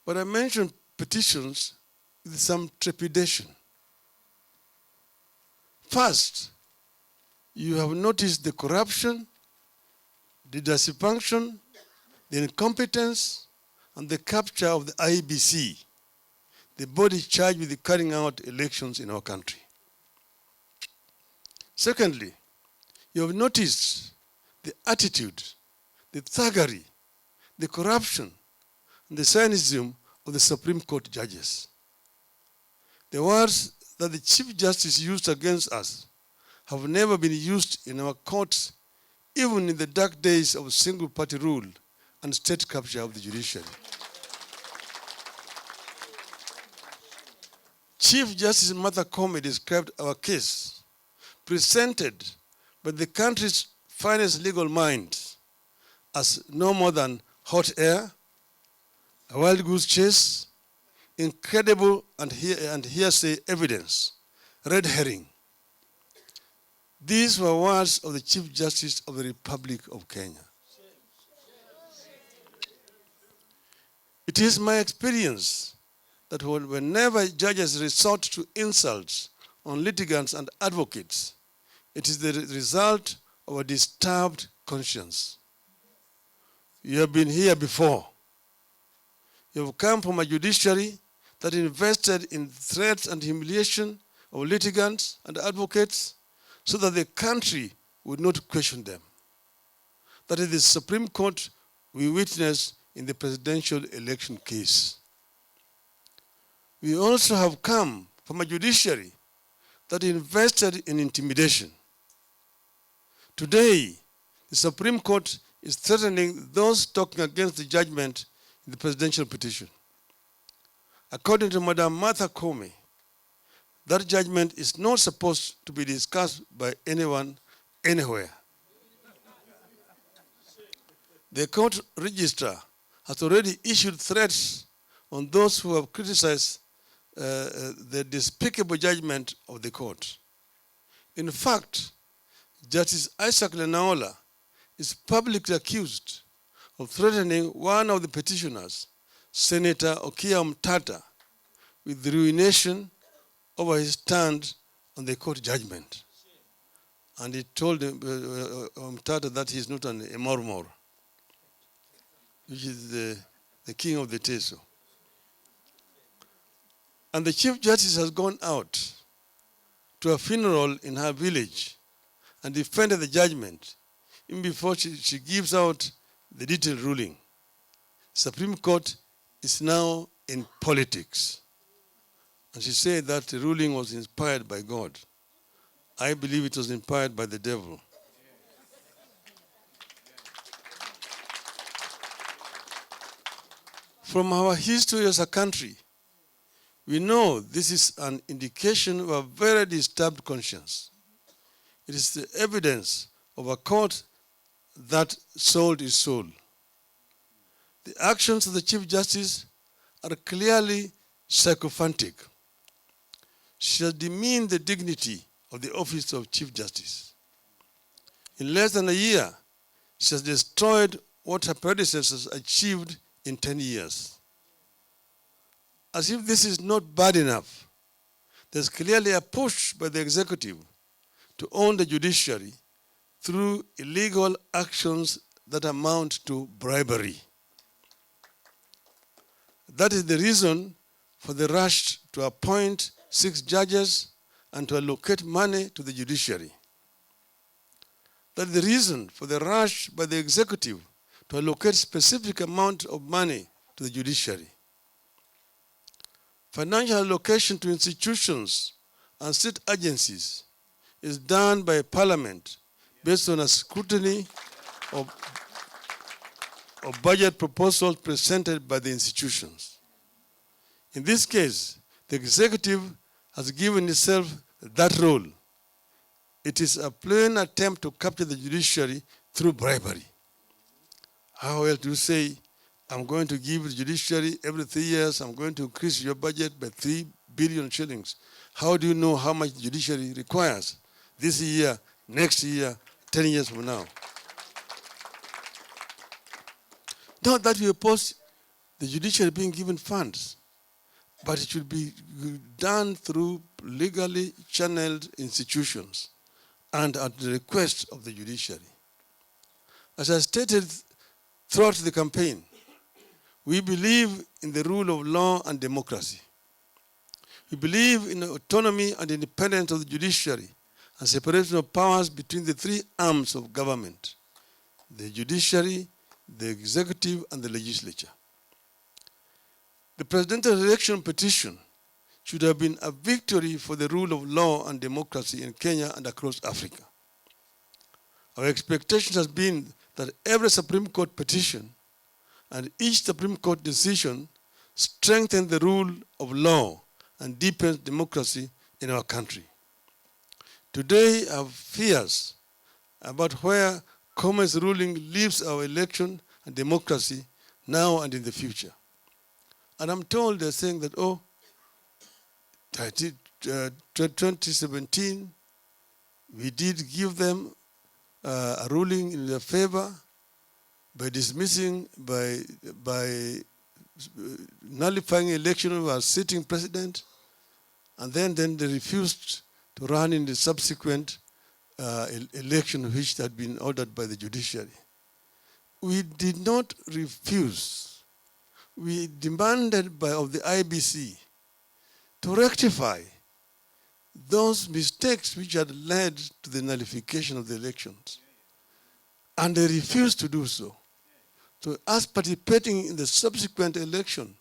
But I mentioned petitions with some trepidation. First, you have noticed the corruption, the dysfunction, the incompetence, and the capture of the IEBC, the body charged with carrying out elections in our country. Secondly, you have noticed the attitude, the thuggery, the corruption, and the cynicism of the Supreme Court judges. The words that the Chief Justice used against us have never been used in our courts, even in the dark days of single-party rule and state capture of the judiciary. Chief Justice Martha Koome described our case, presented by the country's finest legal minds, as no more than hot air, a wild goose chase, incredible and hearsay evidence, red herring. These were words of the Chief Justice of the Republic of Kenya. It is my experience that whenever judges resort to insults on litigants and advocates, it is the result of a disturbed conscience. You have been here before. You have come from a judiciary that invested in threats and humiliation of litigants and advocates so that the country would not question them. That is the Supreme Court we witnessed in the presidential election case. We also have come from a judiciary that invested in intimidation. Today, the Supreme Court is threatening those talking against the judgment in the presidential petition. According to Madam Martha Koome, that judgment is not supposed to be discussed by anyone, anywhere. The court registrar has already issued threats on those who have criticized the despicable judgment of the court. In fact, Justice Isaac Lenaola is publicly accused of threatening one of the petitioners, Senator Okia Omtata, with the ruination over his stand on the court judgment. And he told Omtata that he is not an Emormor, which is the king of the Teso. And the Chief Justice has gone out to a funeral in her village and defended the judgment even before she gives out the detailed ruling. Supreme Court is now in politics. And she said that the ruling was inspired by God. I believe it was inspired by the devil. From our history as a country, we know this is an indication of a very disturbed conscience. It is the evidence of a court that sold its soul. The actions of the Chief Justice are clearly sycophantic. She has demeaned the dignity of the office of Chief Justice. In less than a year, she has destroyed what her predecessors achieved in 10 years. As if this is not bad enough, there's clearly a push by the executive to own the judiciary through illegal actions that amount to bribery. That is the reason for the rush to appoint 6 judges and to allocate money to the judiciary. That is the reason for the rush by the executive to allocate specific amount of money to the judiciary. Financial allocation to institutions and state agencies is done by Parliament based on a scrutiny of budget proposals presented by the institutions. In this case, the executive has given itself that role. It is a plain attempt to capture the judiciary through bribery. How else do you say, I'm going to give the judiciary every 3 years, I'm going to increase your budget by 3 billion shillings. How do you know how much the judiciary requires this year, next year, 10 years from now? Not that we oppose the judiciary being given funds, but it should be done through legally channeled institutions and at the request of the judiciary. As I stated throughout the campaign, we believe in the rule of law and democracy. We believe in the autonomy and independence of the judiciary and separation of powers between the three arms of government: the judiciary, the executive, and the legislature. The presidential election petition should have been a victory for the rule of law and democracy in Kenya and across Africa. Our expectation has been that every Supreme Court petition and each Supreme Court decision strengthen the rule of law and deepens democracy in our country. Today, I have fears about where Come's ruling leaves our election and democracy now and in the future. And I'm told they're saying that, 2017, we did give them a ruling in their favor by dismissing, by nullifying election of our sitting president, and then they refused to run in the subsequent election which had been ordered by the judiciary. We did not refuse. We demanded of the IBC to rectify those mistakes which had led to the nullification of the elections. And they refused to do so. So us participating in the subsequent election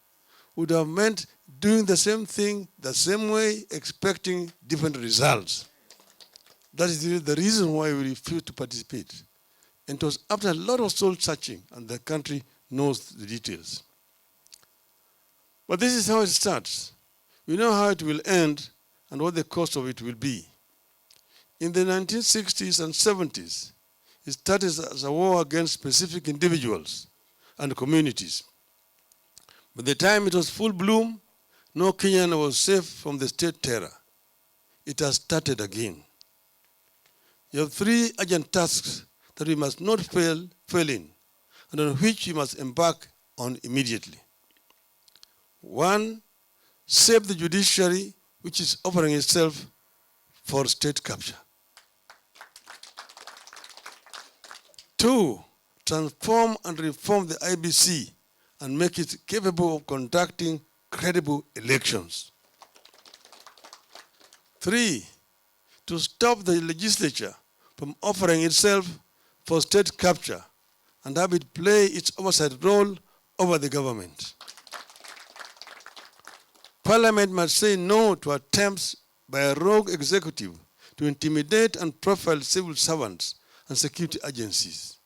would have meant doing the same thing, the same way, expecting different results. That is the reason why we refused to participate. And it was after a lot of soul searching, and the country knows the details. But this is how it starts. We know how it will end and what the cost of it will be. In the 1960s and 70s, it started as a war against specific individuals and communities. By the time it was full bloom, no Kenyan was safe from the state terror. It has started again. You have three urgent tasks that we must not fail in, and on which we must embark on immediately. One, save the judiciary, which is offering itself for state capture. Two, transform and reform the IBC and make it capable of conducting credible elections. Three, to stop the legislature from offering itself for state capture and have it play its oversight role over the government. Parliament must say no to attempts by a rogue executive to intimidate and profile civil servants and security agencies.